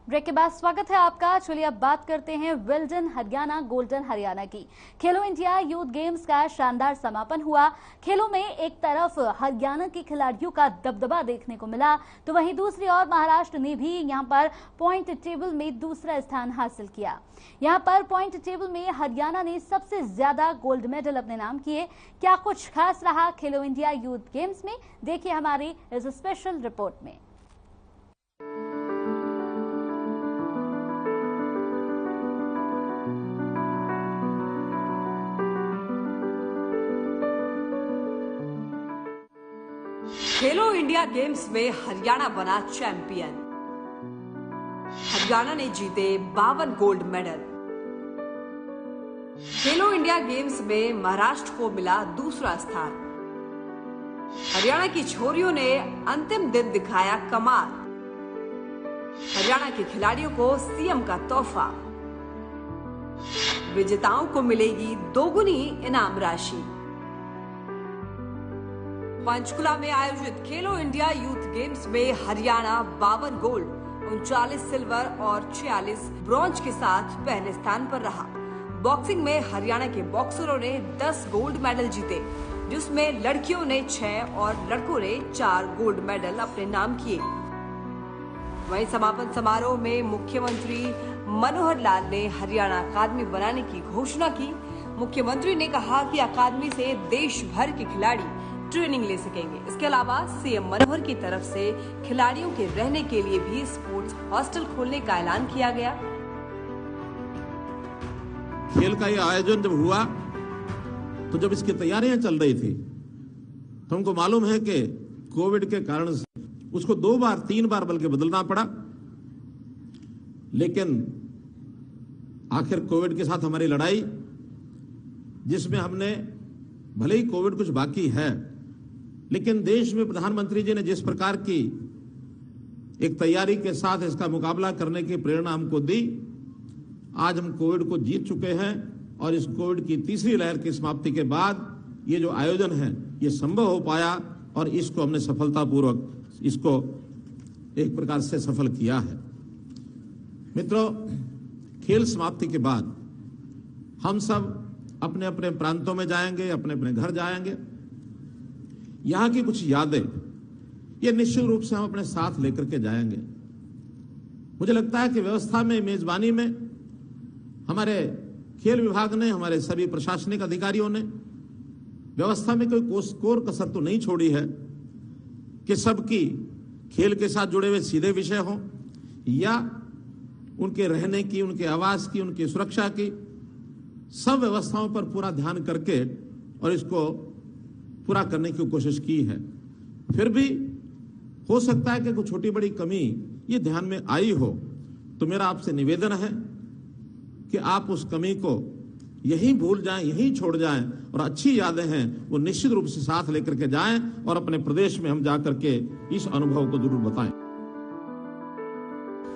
Break के बाद स्वागत है आपका। चलिए अब बात करते हैं विल्डन हरियाणा गोल्डन हरियाणा की। खेलो इंडिया यूथ गेम्स का शानदार समापन हुआ। खेलों में एक तरफ हरियाणा के खिलाड़ियों का दबदबा देखने को मिला, तो वहीं दूसरी ओर महाराष्ट्र ने भी यहां पर पॉइंट टेबल में दूसरा स्थान हासिल किया। यहां पर पॉइंट टेबल में हरियाणा ने सबसे ज्यादा गोल्ड मेडल अपने नाम किए। क्या कुछ खास रहा खेलो इंडिया यूथ गेम्स में, देखिए हमारी इस स्पेशल रिपोर्ट में। खेलो इंडिया गेम्स में हरियाणा बना चैंपियन। हरियाणा ने जीते 52 गोल्ड मेडल। खेलो इंडिया गेम्स में महाराष्ट्र को मिला दूसरा स्थान। हरियाणा की छोरियों ने अंतिम दिन दिखाया कमाल। हरियाणा के खिलाड़ियों को सीएम का तोहफा। विजेताओं को मिलेगी दोगुनी इनाम राशि। पंचकुला में आयोजित खेलो इंडिया यूथ गेम्स में हरियाणा 52 गोल्ड, 39 सिल्वर और 46 ब्रॉन्ज के साथ पहले स्थान पर रहा। बॉक्सिंग में हरियाणा के बॉक्सरों ने 10 गोल्ड मेडल जीते, जिसमें लड़कियों ने 6 और लड़कों ने 4 गोल्ड मेडल अपने नाम किए। वहीं समापन समारोह में मुख्यमंत्री मनोहर लाल ने हरियाणा अकादमी बनाने की घोषणा की। मुख्यमंत्री ने कहा कि अकादमी से देश भर के खिलाड़ी ट्रेनिंग ले सकेंगे। इसके अलावा सीएम मनोहर की तरफ से खिलाड़ियों के रहने के लिए भी स्पोर्ट्स हॉस्टल खोलने का ऐलान किया गया। खेल का यह आयोजन जब हुआ तो जब इसकी तैयारियां चल रही थी तो हमको मालूम है कि कोविड के कारण उसको 2 बार 3 बार बल्कि बदलना पड़ा, लेकिन आखिर कोविड के साथ हमारी लड़ाई, जिसमें हमने भले ही कोविड कुछ बाकी है, लेकिन देश में प्रधानमंत्री जी ने जिस प्रकार की एक तैयारी के साथ इसका मुकाबला करने की प्रेरणा हमको दी, आज हम कोविड को जीत चुके हैं और इस कोविड की तीसरी लहर की समाप्ति के बाद ये जो आयोजन है ये संभव हो पाया और इसको हमने सफलतापूर्वक इसको एक प्रकार से सफल किया है। मित्रों, खेल समाप्ति के बाद हम सब अपने अपने प्रांतों में जाएंगे, अपने अपने घर जाएंगे। यहां की कुछ यादें ये निश्चित रूप से हम अपने साथ लेकर के जाएंगे। मुझे लगता है कि व्यवस्था में, मेजबानी में हमारे खेल विभाग ने, हमारे सभी प्रशासनिक अधिकारियों ने व्यवस्था में कोई कोर कसर तो नहीं छोड़ी है कि सबकी खेल के साथ जुड़े हुए सीधे विषय हों या उनके रहने की, उनके आवास की, उनकी सुरक्षा की, सब व्यवस्थाओं पर पूरा ध्यान करके और इसको पूरा करने की कोशिश की है। फिर भी हो सकता है कि कोई छोटी बड़ी कमी ये ध्यान में आई हो, तो मेरा आपसे निवेदन है कि आप उस कमी को यहीं भूल जाएं, यहीं छोड़ जाएं और अच्छी यादें हैं वो निश्चित रूप से साथ लेकर के जाएं और अपने प्रदेश में हम जाकर के इस अनुभव को जरूर बताएं।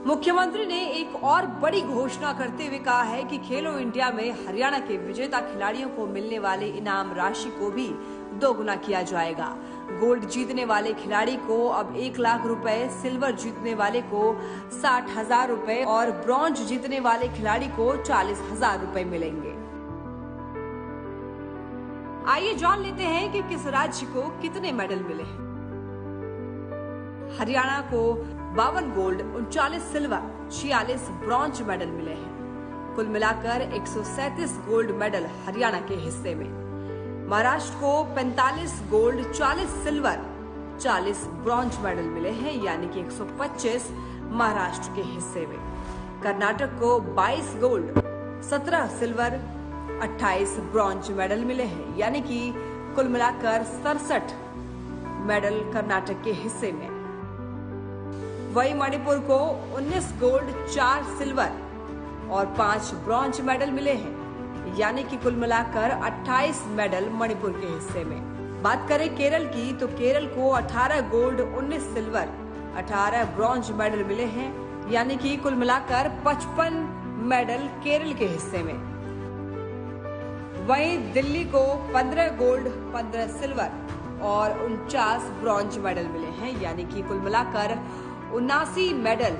मुख्यमंत्री ने एक और बड़ी घोषणा करते हुए कहा है कि खेलो इंडिया में हरियाणा के विजेता खिलाड़ियों को मिलने वाले इनाम राशि को भी दोगुना किया जाएगा। गोल्ड जीतने वाले खिलाड़ी को अब 1 लाख रुपए, सिल्वर जीतने वाले को 60,000 रुपए और ब्रॉन्ज जीतने वाले खिलाड़ी को 40,000 रुपए मिलेंगे। आइए जान लेते हैं कि किस राज्य को कितने मेडल मिले हैं। हरियाणा को 52 गोल्ड, 39 सिल्वर, 46 ब्रॉन्ज मेडल मिले हैं। कुल मिलाकर 137 गोल्ड मेडल हरियाणा के हिस्से में। महाराष्ट्र को 45 गोल्ड, 40 सिल्वर, 40 ब्रॉन्ज मेडल मिले हैं, यानी कि 125 महाराष्ट्र के हिस्से में। कर्नाटक को 22 गोल्ड, 17 सिल्वर, 28 ब्रॉन्ज मेडल मिले हैं, यानी कि कुल मिलाकर 67 मेडल कर्नाटक के हिस्से में। वहीं मणिपुर को 19 गोल्ड, 4 सिल्वर और 5 ब्रॉन्ज मेडल मिले हैं, यानी कि कुल मिलाकर 28 मेडल मणिपुर के हिस्से में। बात करें केरल की, तो केरल को 18 गोल्ड, 19 सिल्वर, 18 ब्रॉन्ज मेडल मिले हैं, यानी कि कुल मिलाकर 55 मेडल केरल के हिस्से में। वहीं दिल्ली को 15 गोल्ड, 15 सिल्वर और 49 ब्रॉन्ज मेडल मिले हैं, यानी कि कुल मिलाकर 79 मेडल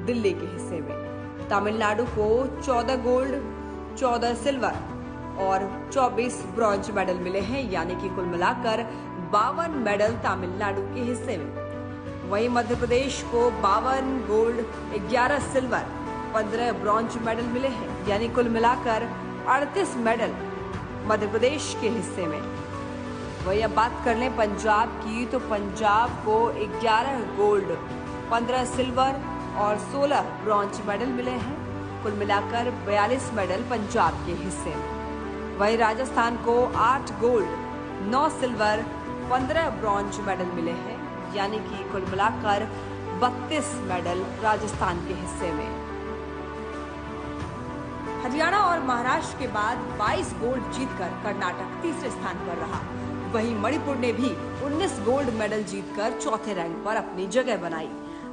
दिल्ली के हिस्से में। तमिलनाडु को 14 गोल्ड, 14 सिल्वर और 24 ब्रॉन्ज मेडल मिले हैं, यानी कि कुल मिलाकर 52 मेडल तमिलनाडु के हिस्से में। वहीं मध्य प्रदेश को 52 गोल्ड, 11 सिल्वर, 15 ब्रॉन्ज मेडल मिले हैं, यानी कुल मिलाकर 38 मेडल मध्य प्रदेश के हिस्से में। वही अब बात कर लें पंजाब की, तो पंजाब को 11 गोल्ड, 15 सिल्वर और 16 ब्रॉन्ज मेडल मिले हैं। कुल मिलाकर 42 मेडल पंजाब के हिस्से में। वही राजस्थान को 8 गोल्ड, 9 सिल्वर, 15 ब्रॉन्ज मेडल मिले हैं, यानी कि कुल मिलाकर 32 मेडल राजस्थान के हिस्से में। हरियाणा और महाराष्ट्र के बाद 22 गोल्ड जीतकर कर्नाटक तीसरे स्थान पर रहा। वहीं मणिपुर ने भी 19 गोल्ड मेडल जीतकर चौथे रैंक पर अपनी जगह बनाई।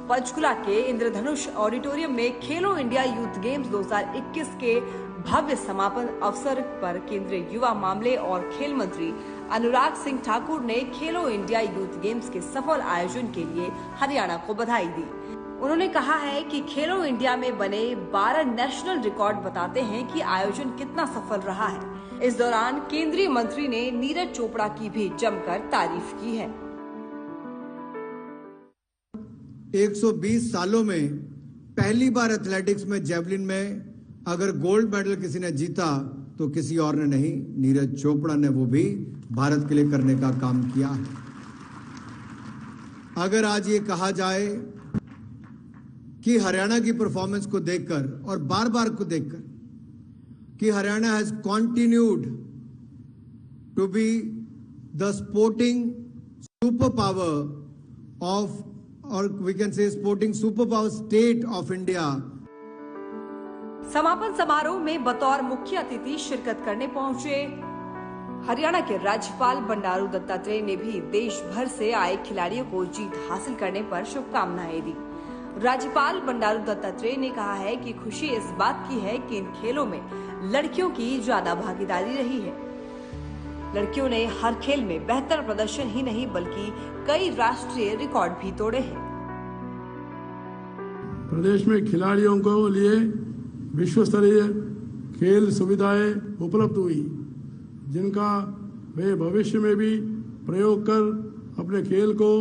पंचकुला के इंद्रधनुष ऑडिटोरियम में खेलो इंडिया यूथ गेम्स 2021 के भव्य समापन अवसर पर केंद्रीय युवा मामले और खेल मंत्री अनुराग सिंह ठाकुर ने खेलो इंडिया यूथ गेम्स के सफल आयोजन के लिए हरियाणा को बधाई दी। उन्होंने कहा है कि खेलो इंडिया में बने 12 नेशनल रिकॉर्ड बताते हैं कि आयोजन कितना सफल रहा है। इस दौरान केंद्रीय मंत्री ने नीरज चोपड़ा की भी जमकर तारीफ की है। 120 सालों में पहली बार एथलेटिक्स में जेवलिन में अगर गोल्ड मेडल किसी ने जीता तो किसी और ने नहीं, नीरज चोपड़ा ने वो भी भारत के लिए करने का काम किया है। अगर आज ये कहा जाए कि हरियाणा की परफॉर्मेंस को देखकर और बार बार को देखकर कि Haryana has continued to be the sporting super power of, और we can say sporting super power state of India. समापन समारोह में बतौर मुख्य अतिथि शिरकत करने पहुंचे हरियाणा के राज्यपाल बंडारू दत्तात्रेय ने भी देश भर से आए खिलाड़ियों को जीत हासिल करने पर शुभकामनाएं दी। राज्यपाल बंडारू दत्तात्रेय ने कहा है कि खुशी इस बात की है कि इन खेलों में लड़कियों की ज्यादा भागीदारी रही है। लड़कियों ने हर खेल में बेहतर प्रदर्शन ही नहीं बल्कि कई राष्ट्रीय रिकॉर्ड भी तोड़े हैं। प्रदेश में खिलाड़ियों को लिए विश्व स्तरीय खेल सुविधाएं उपलब्ध हुई, जिनका वे भविष्य में भी प्रयोग कर अपने खेल को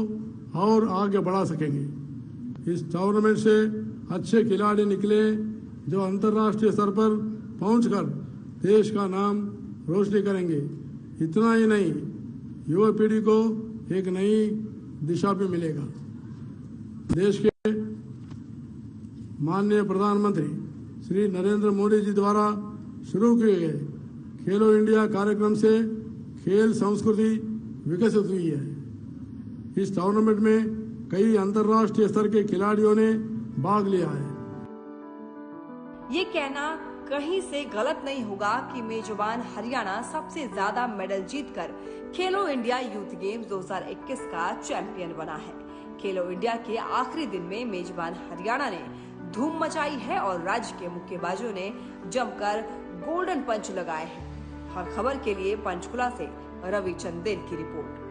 और आगे बढ़ा सकेंगे। इस टूर्नामेंट से अच्छे खिलाड़ी निकले जो अंतर्राष्ट्रीय स्तर पर पहुंचकर देश का नाम रोशन करेंगे। इतना ही नहीं, युवा पीढ़ी को एक नई दिशा भी मिलेगा। देश के माननीय प्रधानमंत्री श्री नरेंद्र मोदी जी द्वारा शुरू किए गए खेलो इंडिया कार्यक्रम से खेल संस्कृति विकसित हुई है। इस टूर्नामेंट में कई अंतर्राष्ट्रीय स्तर के खिलाड़ियों ने भाग लिया है। ये कहना कहीं से गलत नहीं होगा कि मेजबान हरियाणा सबसे ज्यादा मेडल जीतकर खेलो इंडिया यूथ गेम्स 2021 का चैंपियन बना है। खेलो इंडिया के आखिरी दिन में मेजबान हरियाणा ने धूम मचाई है और राज्य के मुक्केबाजों ने जमकर गोल्डन पंच लगाए हैं। हर खबर के लिए पंचकुला से रवि चंदेल की रिपोर्ट।